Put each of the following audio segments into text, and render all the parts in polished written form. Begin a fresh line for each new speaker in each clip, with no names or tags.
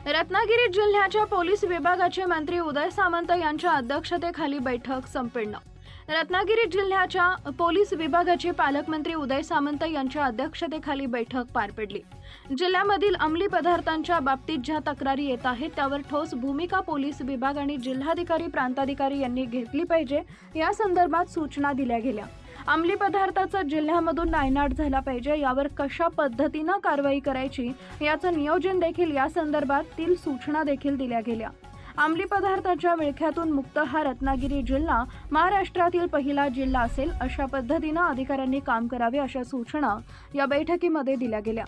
रत्नागिरी जिल्ह्याच्या पोलीस विभागाचे मंत्री उदय सामंत यांच्या अध्यक्षतेखाली बैठक संपन्न। रत्नागिरी जिल्ह्याच्या पोलीस विभागाचे पालकमंत्री उदय सामंत यांच्या अध्यक्षतेखाली बैठक पार पडली। जिल्ह्यामधील अंमली पदार्थांच्या बाबतीत ज्या तक्रारी येत आहेत त्यावर ठोस भूमिका पोलीस विभाग आणि जिल्हाधिकारी प्रांताधिकारी यांनी घेतली पाहिजे, या संदर्भात सूचना दिल्या गेल्या। अंमली पदार्थाचा जिल्ह्यामधून नायनाट झाला पाहिजे, यावर कशा पद्धतीने कारवाई करायची याचं नियोजन देखील या संदर्भातील सूचना देखील दिल्या गेल्या। अंमली पदार्थाच्या विळख्यातून मुक्त हा रत्नागिरी जिल्हा महाराष्ट्रातील पहिला जिल्हा असेल, अशा पद्धतीने अधिकाऱ्यांनी काम करावे, अशा सूचना या बैठकीमध्ये दिल्या गेल्या।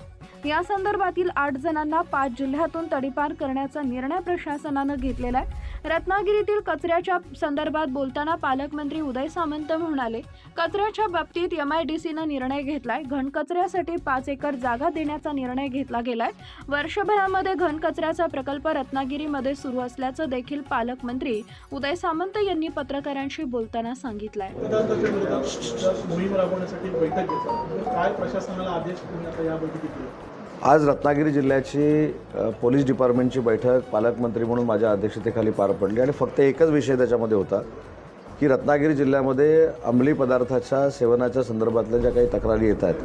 या संदर्भातील 8 जणांना 5 जिल्ह्यातून तडीपार करण्याचा निर्णय प्रशासनाने घेतलेला आहे। रत्नागिरीतील कचऱ्याच्या संदर्भात बोलताना पालकमंत्री उदय सामंत म्हणाले, कचऱ्याच्या बाबतीत MIDCने निर्णय घेतलाय। घनकचऱ्यासाठी 5 एकर जागा देण्याचा निर्णय घेतला गेलाय। वर्षभरामध्ये घनकचऱ्याचा प्रकल्प रत्नागिरीमध्ये सुरू असल्याचं देखील पालकमंत्री उदय सामंत यांनी पत्रकारांशी बोलताना सांगितलंय।
मोहीम राबवण्यासाठी बैठक घेतली, काय प्रशासनाला आदेश देण्यात या बैठकीत?
आज रत्नागिरी जिल्ह्याची पोलीस डिपार्टमेंटची बैठक पालकमंत्री म्हणून माझ्या अध्यक्षतेखाली पार पडली आणि फक्त एकच विषय त्याच्यामध्ये होता की रत्नागिरी जिल्ह्यामध्ये अंमली पदार्थाच्या सेवनाच्या संदर्भातल्या ज्या काही तक्रारी येत आहेत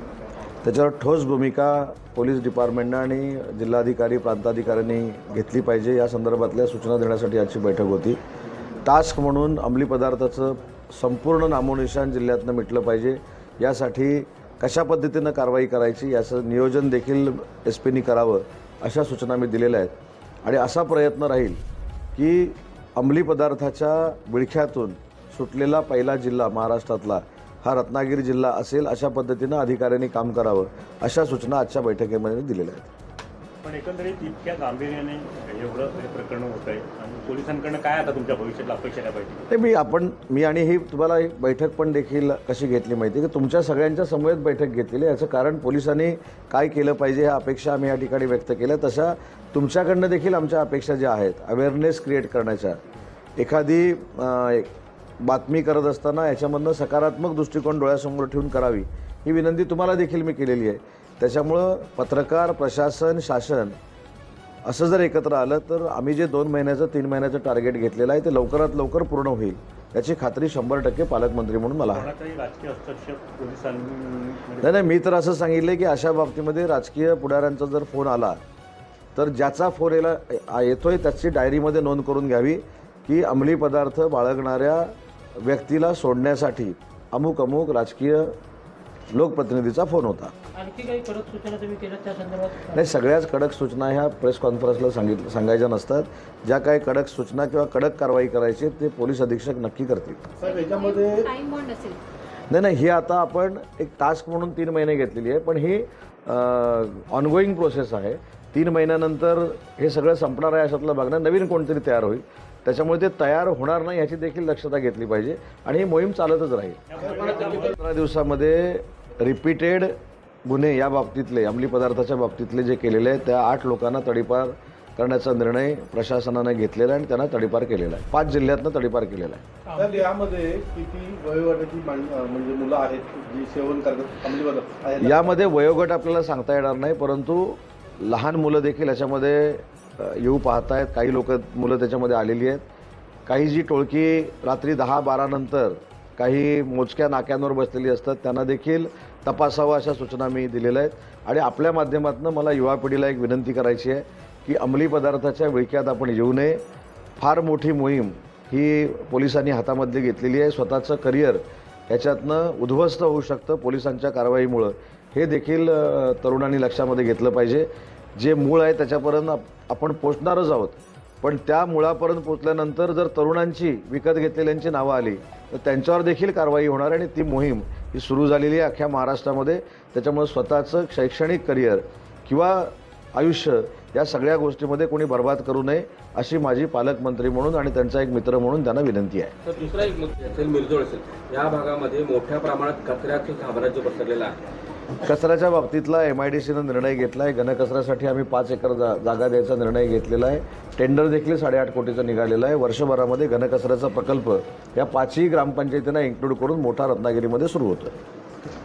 त्याच्यावर ठोस भूमिका पोलीस डिपार्टमेंटनं आणि जिल्हाधिकारी प्रांताधिकाऱ्यांनी घेतली पाहिजे, या संदर्भातल्या सूचना देण्यासाठी आजची बैठक होती। टास्क म्हणून अंमली पदार्थाचं संपूर्ण नामोनिशाण जिल्ह्यातनं मिटलं पाहिजे, यासाठी कशा पद्धतीनं कारवाई करायची याचं नियोजन देखील SP नी करावं, अशा सूचना मी दिलेल्या आहेत। आणि असा प्रयत्न राहील की अंमली पदार्थाच्या विळख्यातून सुटलेला पहिला जिल्हा महाराष्ट्रातला हा रत्नागिरी जिल्हा असेल, अशा पद्धतीनं अधिकाऱ्यांनी काम करावं, अशा सूचना आजच्या बैठकीमध्ये दिलेल्या आहेत।
पण एकंदरीत इतक्या गांभीर्याने एवढं हे प्रकरण होत आहे आणि पोलिसांकडनं काय आता तुमच्या भविष्यात अपेक्षा काय पाहिजे?
ते मी आणि ही तुम्हाला एक बैठक पण देखील कशी घेतली माहिती की तुमच्या सगळ्यांच्या समवेत बैठक घेतलेली आहे। याचं कारण पोलिसांनी काय केलं पाहिजे ह्या अपेक्षा आम्ही या ठिकाणी व्यक्त केल्या, तशा तुमच्याकडनं देखील आमच्या अपेक्षा ज्या आहेत अवेअरनेस क्रिएट करण्याच्या, एखादी बातमी करत असताना याच्यामधनं सकारात्मक दृष्टिकोन डोळ्यासमोर ठेवून करावी, ही विनंती तुम्हाला देखील मी केलेली आहे। त्याच्यामुळं पत्रकार, प्रशासन, शासन असं जर एकत्र आलं तर आम्ही जे 2 महिन्याचं 3 महिन्याचं टार्गेट घेतलेलं आहे ते लवकरात लवकर पूर्ण होईल, याची खात्री 100% पालकमंत्री म्हणून मला आहे।
राजकीय हस्तक्षेप पोलिसांनी
नाही, मी तर असं सांगितलं की अशा बाबतीमध्ये राजकीय पुढाऱ्यांचा जर फोन आला तर ज्याचा फोन येतोय त्याची डायरीमध्ये नोंद करून घ्यावी की अंमली पदार्थ बाळगणाऱ्या व्यक्तीला सोडण्यासाठी अमुक अमुक राजकीय लोकप्रतिनिधीचा फोन होता।
आणखी काही कडक सूचना तुम्ही केल्या त्या संदर्भात?
नाही, सगळ्याच कडक सूचना ह्या प्रेस कॉन्फरन्सला सांगायच्या नसतात। ज्या काही कडक सूचना किंवा कडक कारवाई करायची ते पोलीस अधीक्षक नक्की करतील।
साहेब, याच्यामध्ये
नाही, ही आता आपण एक टास्क म्हणून 3 महिने घेतलेली आहे, पण ही ऑनगोईंग प्रोसेस आहे। 3 महिन्यानंतर हे सगळं संपणार आहे अशातलं बघणं, नवीन कोणतरी तयार होईल, त्याच्यामुळे ते तयार होणार नाही याची देखील दक्षता घेतली पाहिजे आणि ही मोहीम चालतच राहील। 15 दिवसामध्ये रिपीटेड गुन्हे या बाबतीतले अंमली पदार्थाच्या बाबतीतले जे केलेले आहेत त्या 8 लोकांना तडीपार करण्याचा निर्णय प्रशासनाने घेतलेला आहे आणि त्यांना तडीपार केलेला आहे। 5 जिल्ह्यातनं तडीपार केलेला आहे।
तर यामध्ये किती वयोगटाची म्हणजे मुलं आहेत जी सेवन करतात अंमली पदार्थ?
यामध्ये वयोगट आपल्याला सांगता येणार नाही, परंतु लहान मुलं देखील याच्यामध्ये येऊ पाहत आहेत। काही मुलं त्याच्यामध्ये आलेली आहेत। काही जी टोळकी रात्री 10-12 नंतर काही मोजक्या नाक्यांवर बसलेली असतात त्यांना देखील तपासावं, अशा सूचना मी दिलेल्या आहेत। आणि आपल्या माध्यमातून मला युवा पिढीला एक विनंती करायची आहे की अंमली पदार्थाच्या विळख्यात आपण येऊ नये। फार मोठी मोहीम ही पोलिसांनी हातामध्ये घेतलेली आहे। स्वतःचं करिअर याच्यातनं उद्ध्वस्त होऊ शकतं पोलिसांच्या कारवाईमुळं, हे देखील तरुणांनी लक्षामध्ये घेतलं पाहिजे। जे मूळ आहे त्याच्यापर्यंत आपण पोचणारच आहोत, पण त्या मुळापर्यंत पोचल्यानंतर जर तरुणांची विकत घेतलेल्यांची नावं आली तर त्यांच्यावर देखील कारवाई होणार आणि ती मोहीम ही सुरू झालेली आहे अख्ख्या महाराष्ट्रामध्ये। त्याच्यामुळे स्वतःचं शैक्षणिक करिअर किंवा आयुष्य या सगळ्या गोष्टीमध्ये कोणी बर्बाद करू नये, अशी माझी पालकमंत्री म्हणून आणि त्यांचा एक मित्र म्हणून त्यांना विनंती आहे।
तर दुसरा एक मुद्दा असेल मिरजोळ असेल, या भागामध्ये मोठ्या प्रमाणात कचऱ्याचं साम्राज्य पसरलेलं आहे।
कचऱ्याच्या बाबतीतला MIDCने निर्णय घेतला आहे। घनकचऱ्यासाठी आम्ही 5 एकर जागा द्यायचा निर्णय घेतलेला आहे। टेंडर देखील 8.5 कोटीचा निघालेला आहे। वर्षभरामध्ये घनकचऱ्याचा प्रकल्प या 5ही ग्रामपंचायतींना इन्क्लूड करून मोठा रत्नागिरीमध्ये सुरू होतो।